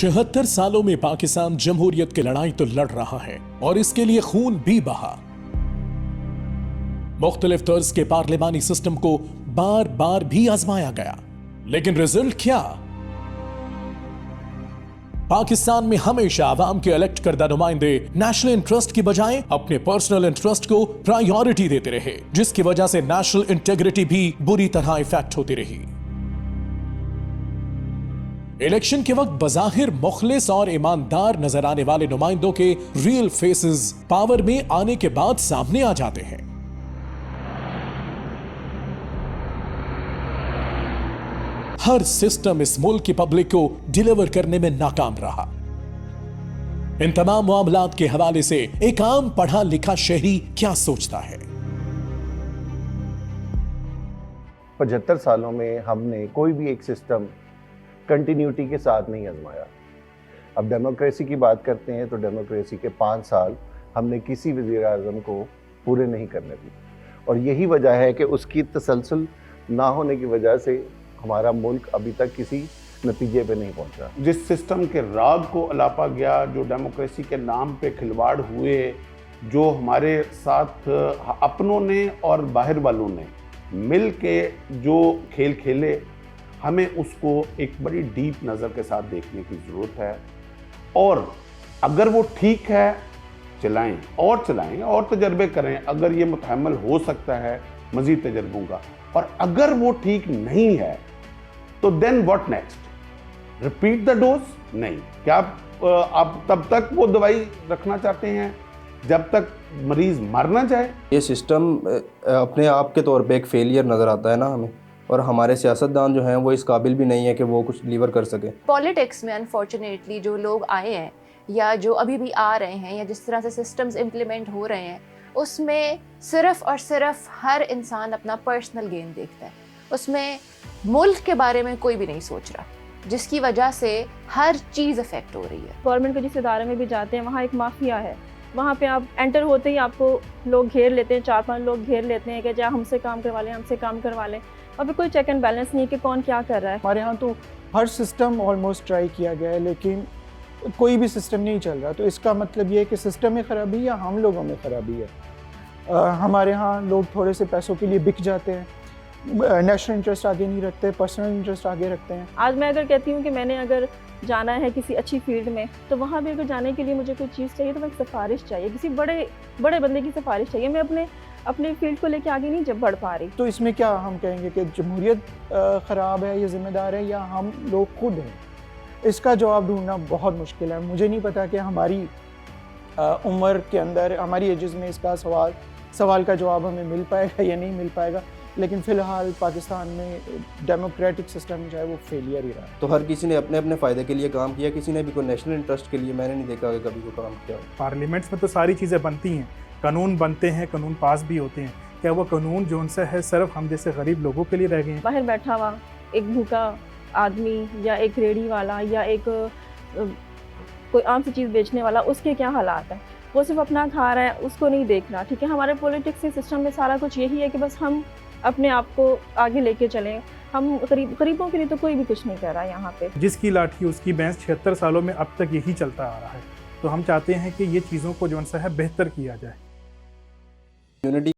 76 सालों में पाकिस्तान जमहूरियत की लड़ाई तो लड़ रहा है और इसके लिए खून भी बहा। मुख्तलिफ तर्ज के पार्लिमानी सिस्टम को बार बार भी आजमाया गया, लेकिन रिजल्ट क्या? पाकिस्तान में हमेशा आवाम के इलेक्ट करदा नुमाइंदे नेशनल इंटरेस्ट की बजाय अपने पर्सनल इंटरेस्ट को प्रायोरिटी देते रहे, जिसकी वजह से नेशनल इंटेग्रिटी भी बुरी तरह इफेक्ट होती रही। इलेक्शन के वक्त बजाहिर मुखलिस और ईमानदार नजर आने वाले नुमाइंदों के रियल फेसेस पावर में आने के बाद सामने आ जाते हैं। हर सिस्टम इस मुल्क की पब्लिक को डिलीवर करने में नाकाम रहा। इन तमाम मामलात के हवाले से एक आम पढ़ा लिखा शहरी क्या सोचता है? 75 सालों में हमने कोई भी एक सिस्टम कंटिन्यूटी के साथ नहीं आजमाया। अब डेमोक्रेसी की बात करते हैं तो डेमोक्रेसी के 5 साल हमने किसी वज़ीर आज़म को पूरे नहीं करने दिए, और यही वजह है कि उसकी तसलसल ना होने की वजह से हमारा मुल्क अभी तक किसी नतीजे पे नहीं पहुंचा। जिस सिस्टम के राग को अलापा गया, जो डेमोक्रेसी के नाम पे खिलवाड़ हुए, जो हमारे साथ अपनों ने और बाहर वालों ने मिल के जो खेल खेले, हमें उसको एक बड़ी डीप नज़र के साथ देखने की ज़रूरत है। और अगर वो ठीक है चलाएं और तजर्बे करें, अगर ये मुतहम्मल हो सकता है मज़ीद तजर्बों का, और अगर वो ठीक नहीं है तो then what next? Repeat the dose? नहीं। क्या आप तब तक वो दवाई रखना चाहते हैं जब तक मरीज मर ना जाए? ये सिस्टम अपने आप के तौर पे एक फेलियर नज़र आता है ना हमें, और हमारे सियासतदान जो हैं वो इस काबिल भी नहीं है कि वो कुछ डिलीवर कर सके। पॉलिटिक्स में अनफॉर्चुनेटली जो लोग आए हैं या जो अभी भी आ रहे हैं या जिस तरह से सिस्टम्स इम्प्लीमेंट हो रहे हैं, उसमें सिर्फ और सिर्फ हर इंसान अपना पर्सनल गेन देखता है। उसमें मुल्क के बारे में कोई भी नहीं सोच रहा, जिसकी वजह से हर चीज़ अफेक्ट हो रही है। गवर्नमेंट के जिस इदारे में भी जाते हैं वहाँ एक माफिया है। वहाँ पे आप एंटर होते ही आपको लोग घेर लेते हैं, 4-5 लोग घेर लेते हैं कि जा हमसे काम करवा लें, हमसे काम करवा लें। और फिर कोई चेक एंड बैलेंस नहीं है कि कौन क्या कर रहा है। हमारे यहाँ तो हर सिस्टम ऑलमोस्ट ट्राई किया गया है, लेकिन कोई भी सिस्टम नहीं चल रहा। तो इसका मतलब ये है कि सिस्टम में ख़राबी या हम लोगों में ख़राबी है। हमारे यहाँ लोग थोड़े से पैसों के लिए बिक जाते हैं, नेशनल इंटरेस्ट आगे नहीं रखते, पर्सनल इंटरेस्ट आगे रखते हैं। आज मैं अगर कहती हूँ कि मैंने अगर जाना है किसी अच्छी फील्ड में, तो वहाँ भी अगर जाने के लिए मुझे कोई चीज़ चाहिए तो मैं सिफारिश चाहिए, किसी बड़े बंदे की सिफारिश चाहिए। मैं अपने फील्ड को लेके आगे नहीं जब बढ़ पा रही। तो इसमें क्या हम कहेंगे कि जमहूरियत ख़राब है, ये ज़िम्मेदार है, या हम लोग खुद हैं? इसका जवाब ढूंढना बहुत मुश्किल है। मुझे नहीं पता कि हमारी उम्र के अंदर, हमारी एजेस में इसका सवाल का जवाब हमें मिल पाएगा या नहीं मिल पाएगा, लेकिन फ़िलहाल पाकिस्तान में डेमोक्रेटिक सिस्टम जो है वो फेलियर ही रहा है। तो हर किसी ने अपने अपने फ़ायदे के लिए काम किया, किसी ने भी कोई नेशनल इंटरेस्ट के लिए मैंने नहीं देखा कि कभी कोई काम किया। पार्लियामेंट्स में तो सारी चीज़ें बनती हैं, कानून बनते हैं, कानून पास भी होते हैं। क्या वो कानून जो उनसे है सिर्फ हम जैसे गरीब लोगों के लिए रह गए हैं? बाहर बैठा हुआ एक भूखा आदमी या एक रेडी वाला या एक कोई आम सी चीज़ बेचने वाला, उसके क्या हालात हैं? वो सिर्फ अपना खा रहा है, उसको नहीं देख रहा। ठीक है, हमारे पॉलिटिक्स के सिस्टम में सारा कुछ यही है कि बस हम अपने आप को आगे लेके चलें। हम गरीबों के लिए तो कोई भी कुछ नहीं कर रहा है यहाँ पे। जिसकी लाठी उसकी भैंस 76 सालों में अब तक यही चलता आ रहा है। तो हम चाहते हैं कि ये चीज़ों को जो उनसे है बेहतर किया जाए। यूनिटी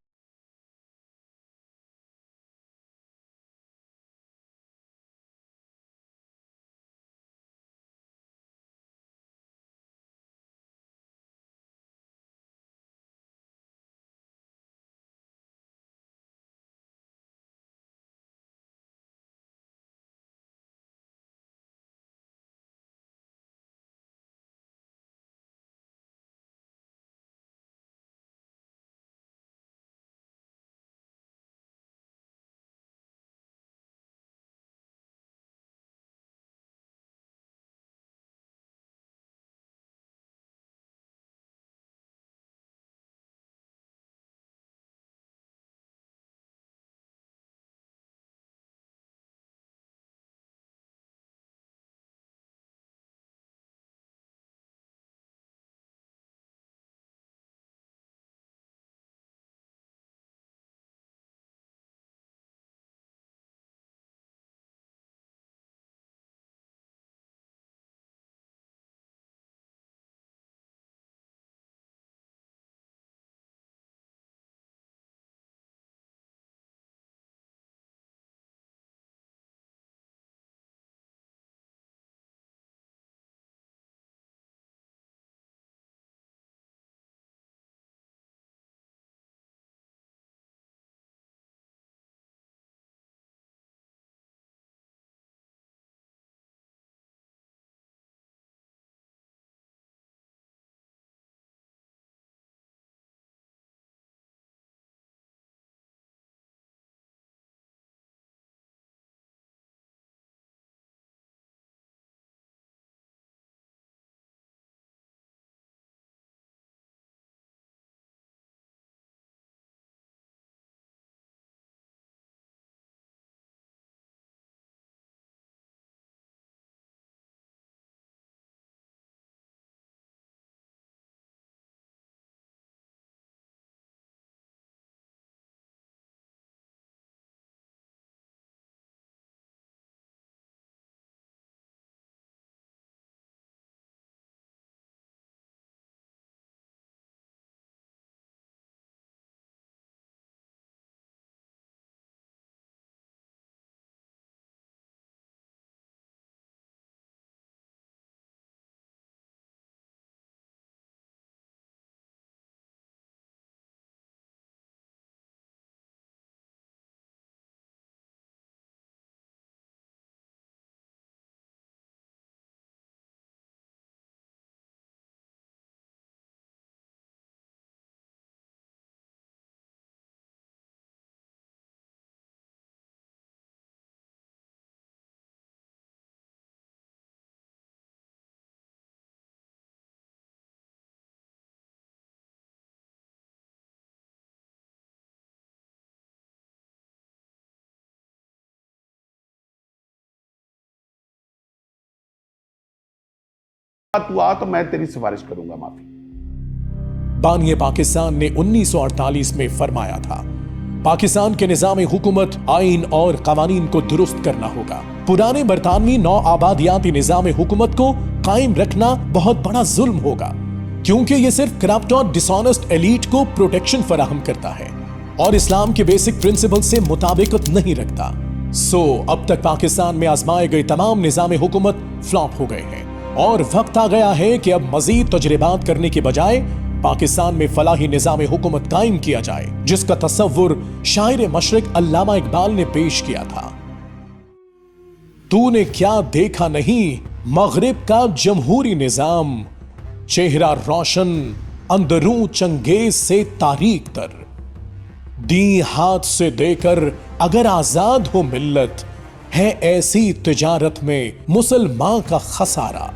तू आ तो मैं तेरी सिफारिश करूंगा माफी। बानिए पाकिस्तान ने 1948 में फरमाया था, पाकिस्तान के निजाम हुकूमत, आइन और कवानीन को दुरुस्त करना होगा। पुराने बरतानवी नौ आबादियाती निजाम हुकूमत को कायम रखना बहुत बड़ा जुल्म होगा, क्योंकि यह सिर्फ करप्ट और डिसऑनेस्ट एलीट को प्रोटेक्शन फराहम करता है और इस्लाम के बेसिक प्रिंसिपल से मुताबिकत नहीं रखता। अब तक पाकिस्तान में आजमाए गए तमाम निजाम हुकूमत फ्लॉप हो गए हैं और वक्त आ गया है कि अब मजीद तजर्बात करने के बजाय पाकिस्तान में फलाही निजाम हुकूमत कायम किया जाए, जिसका तस्वुर शायर मशरिक अल्लामा इकबाल ने पेश किया था। तूने क्या देखा नहीं मगरिब का जमहूरी निजाम, चेहरा रोशन अंदरूं चंगेज से तारीख तर, दी हाथ से देकर अगर आजाद हो मिल्लत, है ऐसी तिजारत में मुसलमान का खसारा।